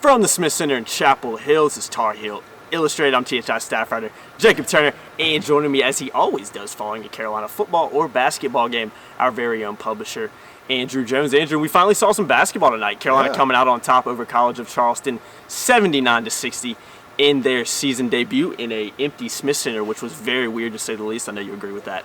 From the Smith Center in Chapel Hill, this is Tar Heel Illustrated. I'm THI staff writer Jacob Turner, and joining me as he always does following a Carolina football or basketball game, our very own publisher, Andrew Jones. Andrew, we finally saw some basketball tonight. Carolina coming out on top over College of Charleston, 79-60 in their season debut in a empty Smith Center, which was very weird to say the least. I know you agree with that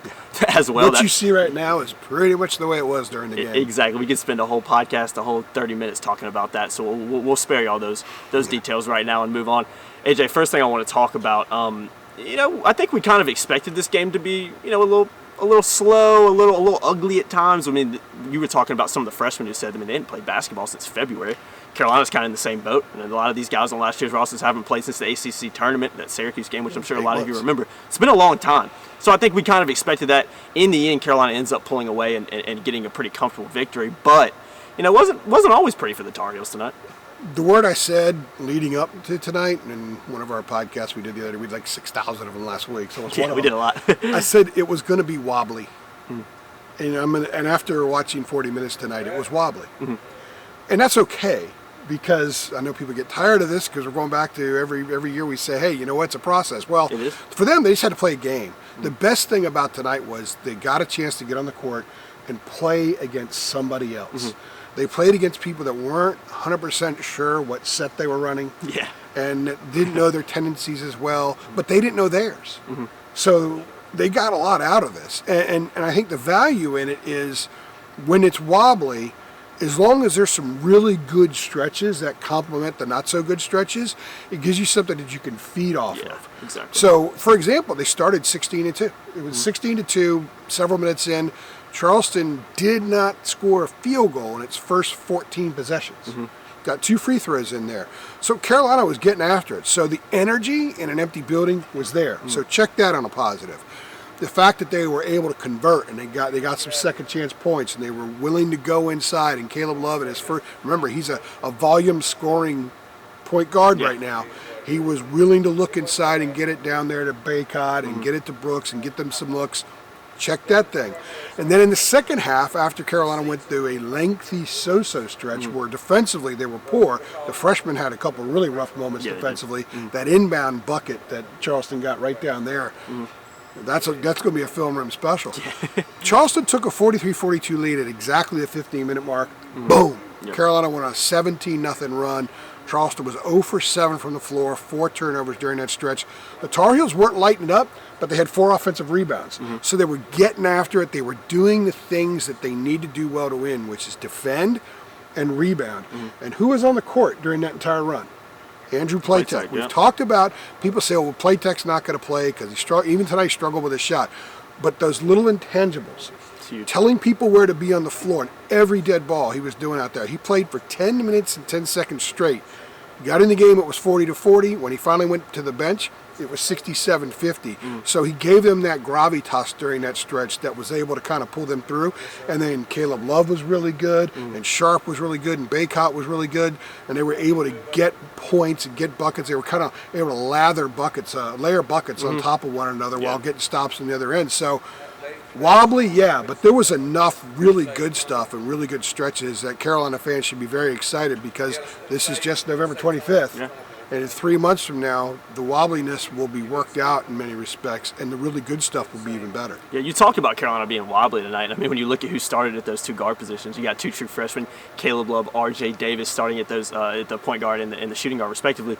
as well. What you see right now is pretty much the way it was during the game. Exactly. We could spend a whole podcast, a whole 30 minutes talking about that. So we'll spare y'all those details right now and move on. AJ, first thing I want to talk about, I think we kind of expected this game to be, a little slow, a little ugly at times. I mean, you were talking about some of the freshmen who said, they didn't play basketball since February. Carolina's kind of in the same boat, and a lot of these guys on last year's rosters haven't played since the ACC tournament, that Syracuse game, which I'm sure a lot of you remember. It's been a long time. So I think we kind of expected that. In the end, Carolina ends up pulling away and getting a pretty comfortable victory. But, it wasn't always pretty for the Tar Heels tonight. The word I said leading up to tonight, and one of our podcasts we did the other day, we had like 6,000 of them last week. So we did a lot. I said it was going to be wobbly. And after watching 40 minutes tonight, it was wobbly. Mm-hmm. And that's okay, because I know people get tired of this because we're going back to every year we say, hey, it's a process. Well, for them, they just had to play a game. Mm-hmm. The best thing about tonight was they got a chance to get on the court and play against somebody else. Mm-hmm. They played against people that weren't 100% sure what set they were running, and didn't know their tendencies as well, but they didn't know theirs. Mm-hmm. So they got a lot out of this. And I think the value in it is when it's wobbly, as long as there's some really good stretches that complement the not-so-good stretches, it gives you something that you can feed off of. Exactly. So, for example, they started 16-2. It was 16-2, several minutes in. Charleston did not score a field goal in its first 14 possessions. Mm-hmm. Got 2 free throws in there. So Carolina was getting after it. So the energy in an empty building was there. Mm-hmm. So check that on a positive. The fact that they were able to convert and they got some second chance points and they were willing to go inside, and Caleb Love in his first, remember he's a volume scoring point guard right now. He was willing to look inside and get it down there to Baycott and get it to Brooks and get them some looks. Check that thing. And then in the second half, after Carolina went through a lengthy so-so stretch where defensively they were poor, the freshmen had a couple really rough moments defensively. That inbound bucket that Charleston got right down there, that's going to be a film room special. Charleston took a 43-42 lead at exactly the 15-minute mark. Boom! Carolina went on a 17-0 run. Charleston was 0 for 7 from the floor, 4 turnovers during that stretch. The Tar Heels weren't lighting up, but they had 4 offensive rebounds. Mm-hmm. So they were getting after it. They were doing the things that they need to do well to win, which is defend and rebound. Mm-hmm. And who was on the court during that entire run? Andrew Platek. We've talked about, people say, well, Platek's not going to play because even tonight he struggled with his shot. But those little intangibles, telling people where to be on the floor, and every dead ball he was doing out there. He played for 10 minutes and 10 seconds straight. Got in the game, it was 40-40. When he finally went to the bench, it was 67-50. So he gave them that gravitas during that stretch that was able to kind of pull them through. And then Caleb Love was really good, and Sharp was really good, and Baycott was really good. And they were able to get points and get buckets. They were kind of able to layer buckets on top of one another while getting stops on the other end. So wobbly, but there was enough really good stuff and really good stretches that Carolina fans should be very excited, because this is just November 25th. Yeah. And in 3 months from now, the wobbliness will be worked out in many respects, and the really good stuff will be even better. Yeah, you talked about Carolina being wobbly tonight. I mean, when you look at who started at those 2 guard positions, you got 2 true freshmen, Caleb Love, R.J. Davis, starting at those at the point guard and the shooting guard, respectively.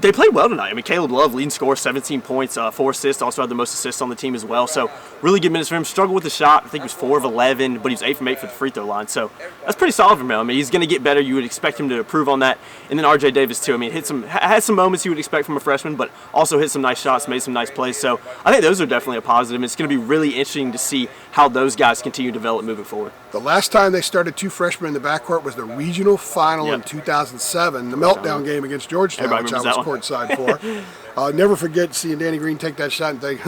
They played well tonight. I mean, Caleb Love, leading scorer, 17 points, 4 assists, also had the most assists on the team as well. So really good minutes for him. Struggled with the shot. I think he was 4 of 11, but he was 8 from 8 for the free throw line. So that's pretty solid from him. I mean, he's going to get better. You would expect him to improve on that. And then R.J. Davis, too. I mean, had some moments you would expect from a freshman, but also hit some nice shots, made some nice plays. So I think those are definitely a positive. It's going to be really interesting to see how those guys continue to develop moving forward. The last time they started 2 freshmen in the backcourt was the regional final in 2007, the meltdown game against Georgetown, which I was courtside for. I'll never forget seeing Danny Green take that shot and think,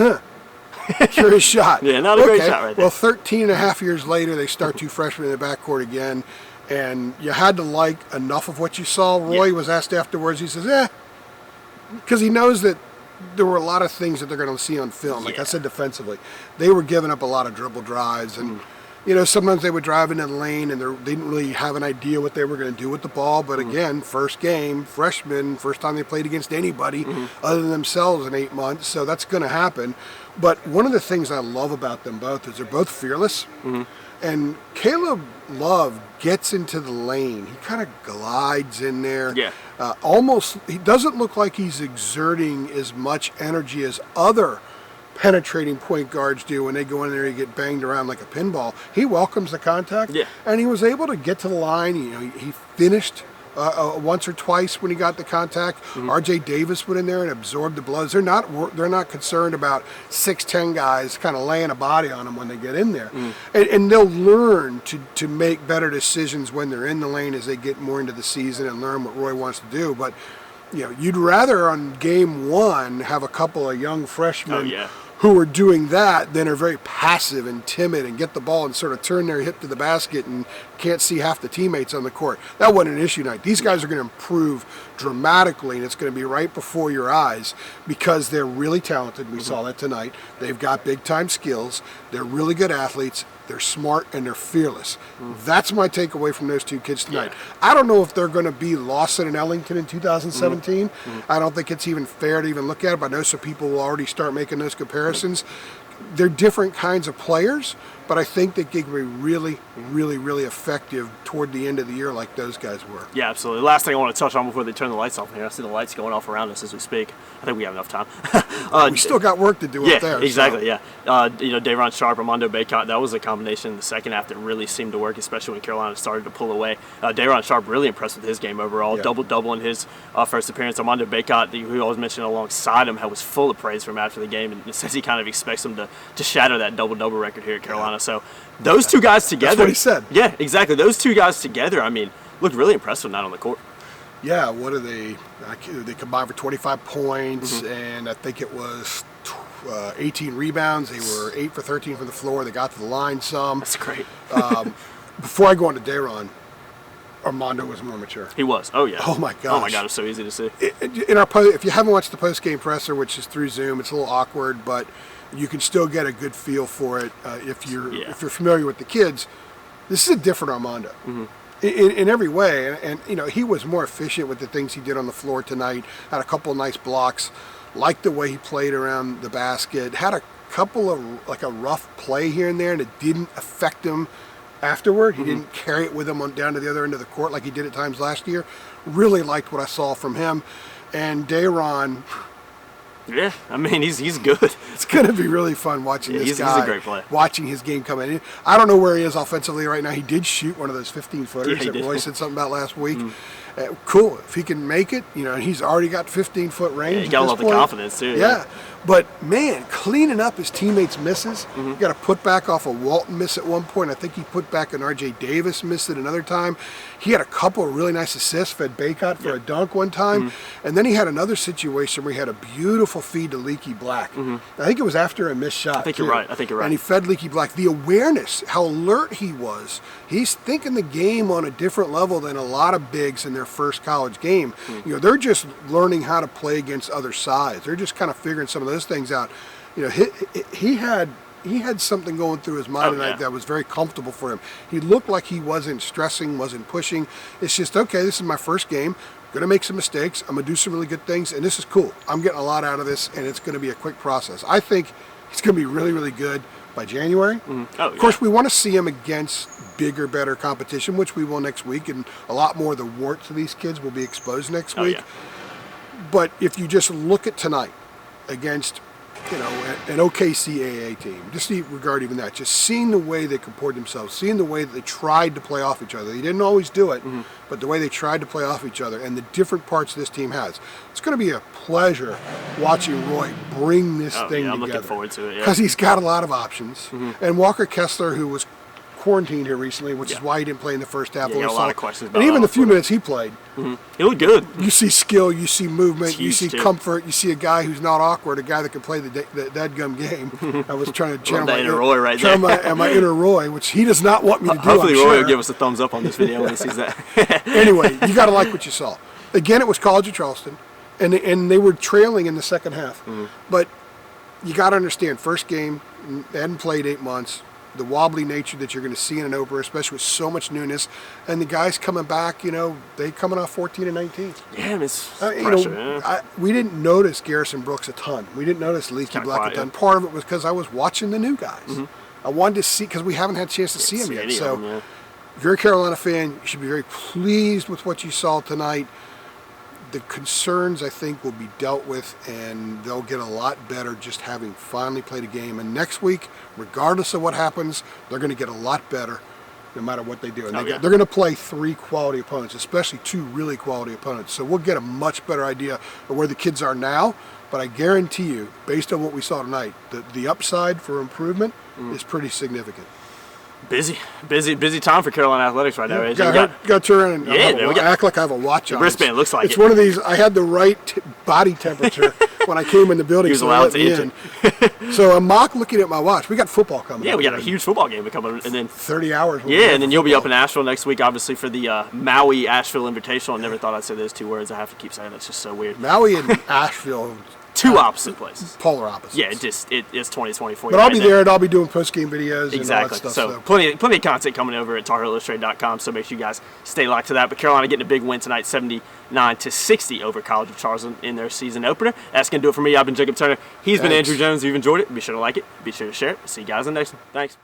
curious shot. Not a great shot right there. Well, 13 and a half years later, they start 2 freshmen in the backcourt again, and you had to like enough of what you saw. Roy was asked afterwards, he says, because he knows that there were a lot of things that they're going to see on film. Like I said, defensively, they were giving up a lot of dribble drives, and sometimes they would drive into the lane and they didn't really have an idea what they were going to do with the ball. But again, first game, freshmen, first time they played against anybody other than themselves in 8 months. So that's going to happen. But one of the things I love about them both is they're both fearless. And Caleb Love gets into the lane. He kind of glides in there. Yeah. Almost, he doesn't look like he's exerting as much energy as other penetrating point guards do when they go in there and get banged around like a pinball. He welcomes the contact. Yeah. And he was able to get to the line. He finished once or twice when he got the contact. RJ Davis went in there and absorbed the blows. They're not concerned about 6'10" guys kind of laying a body on them when they get in there. And they'll learn to make better decisions when they're in the lane as they get more into the season and learn what Roy wants to do. But you'd rather on game one have a couple of young freshmen who are doing that than are very passive and timid and get the ball and sort of turn their hip to the basket and can't see half the teammates on the court. That wasn't an issue tonight. These guys are going to improve dramatically, and it's going to be right before your eyes because they're really talented. We saw that tonight. They've got big-time skills. They're really good athletes. They're smart, and they're fearless. That's my takeaway from those two kids tonight. I don't know if they're going to be Lawson and Ellington in 2017. I don't think it's even fair to even look at it, but I know some people will already start making those comparisons. They're different kinds of players, but I think they can be really, really, really effective toward the end of the year like those guys were. Yeah, absolutely. Last thing I want to touch on before they turn the lights off here, I see the lights going off around us as we speak. I think we have enough time. We still got work to do up there. Exactly, so. yeah. Dayron Sharp, Armando Bacot, that was a combination in the second half that really seemed to work, especially when Carolina started to pull away. Dayron Sharp really impressed with his game overall, double-double in his first appearance. Armando Bacot, who I was mentioning alongside him, was full of praise from after the game and says he kind of expects him to shatter that double-double record here at Carolina. So those two guys together. That's what he said. Yeah, exactly. Those two guys together, looked really impressive not on the court. Yeah, what are they? They combined for 25 points, and I think it was 18 rebounds. They were 8 for 13 from the floor. They got to the line some. That's great. Before I go into Dayron, Armando was more mature. He was. Oh, yeah. Oh, my gosh. Oh, my God. It was so easy to see. If you haven't watched the post-game presser, which is through Zoom, it's a little awkward, but you can still get a good feel for it if you're familiar with the kids. This is a different Armando. In every way, and he was more efficient with the things he did on the floor tonight. Had a couple of nice blocks, liked the way he played around the basket. Had a couple of a rough play here and there, and it didn't affect him afterward. He didn't carry it with him down to the other end of the court like he did at times last year. Really liked what I saw from him, and Dayron. Yeah, he's good. It's going to be really fun watching this guy. He's a great player. Watching his game come in. I don't know where he is offensively right now. He did shoot one of those 15-footers that Roy said something about last week. Cool. If he can make it, and he's already got 15-foot range. Yeah, you got to love the confidence, too. Yeah. But, man, cleaning up his teammates' misses. He got a putback off a Walton miss at one point. I think he put back an RJ Davis miss at another time. He had a couple of really nice assists, fed Bacot for a dunk one time. And then he had another situation where he had a beautiful feed to Leaky Black. I think it was after a missed shot. I think you're right. And he fed Leaky Black. The awareness, how alert he was. He's thinking the game on a different level than a lot of bigs in their first college game. They're just learning how to play against other sides. They're just kind of figuring some of those things out. He had something going through his mind tonight that was very comfortable for him. He looked like he wasn't stressing, wasn't pushing. It's just, okay, this is my first game. I'm going to make some mistakes. I'm going to do some really good things, and this is cool. I'm getting a lot out of this, and it's going to be a quick process. I think he's going to be really, really good by January. Of course, we want to see him against bigger, better competition, which we will next week, and a lot more of the warts of these kids will be exposed next week. But if you just look at tonight against an OKCAA team, just regard even that, just seeing the way they comport themselves, seeing the way that they tried to play off each other. They didn't always do it, but the way they tried to play off each other and the different parts this team has. It's going to be a pleasure watching Roy bring this thing together. I'm looking forward to it, because he's got a lot of options. And Walker Kessler, who was quarantined here recently, which is why he didn't play in the first half. Yeah, got a lot of questions about and even the few minutes he played, he looked good. You see skill, you see movement, you see too. comfort, you see a guy who's not awkward, a guy that can play the dadgum game. I was trying to channel my inner Roy right there. my inner Roy, which he does not want me to do. Hopefully I'm Roy sure. will give us a thumbs up on this video when he sees that. Anyway, you got to like what you saw. Again, it was College of Charleston, and they were trailing in the second half. But you got to understand, first game, they hadn't played 8 months. the wobbly nature that you're going to see in an opener, especially with so much newness, and the guys coming back, they coming off 14 and 19. Yeah, it's pressure. We didn't notice Garrison Brooks a ton. We didn't notice Leaky Black a ton. Yeah. Part of it was because I was watching the new guys. I wanted to see, because we haven't had a chance to see them yet. So, if you're a Carolina fan, you should be very pleased with what you saw tonight. The concerns, I think, will be dealt with, and they'll get a lot better just having finally played a game. And next week, regardless of what happens, they're going to get a lot better no matter what they do. And they're going to play 3 quality opponents, especially 2 really quality opponents. So we'll get a much better idea of where the kids are now. But I guarantee you, based on what we saw tonight, the upside for improvement is pretty significant. Busy time for Carolina athletics right now. Got to turn and act like I have a watch on. Wristband looks like it's one of these. I had the right body temperature when I came in the building. He was allowed to enter. So I'm looking at my watch. We got football coming. Yeah, we got a huge football game coming, and then 30 hours. And then you'll be up in Asheville next week, obviously for the Maui Asheville Invitational. I never thought I'd say those 2 words. I have to keep saying that's just so weird. Maui and Asheville. 2 opposite places. Polar opposites. Yeah, it's 2024. But I'll be there, and I'll be doing post-game videos exactly. and all that stuff. So plenty of content coming over at TarHeelIllustrated.com, so make sure you guys stay locked to that. But Carolina getting a big win tonight, 79-60 over College of Charleston in their season opener. That's going to do it for me. I've been Jacob Turner. He's been Andrew Jones. If you've enjoyed it, be sure to like it. Be sure to share it. See you guys in the next one. Thanks.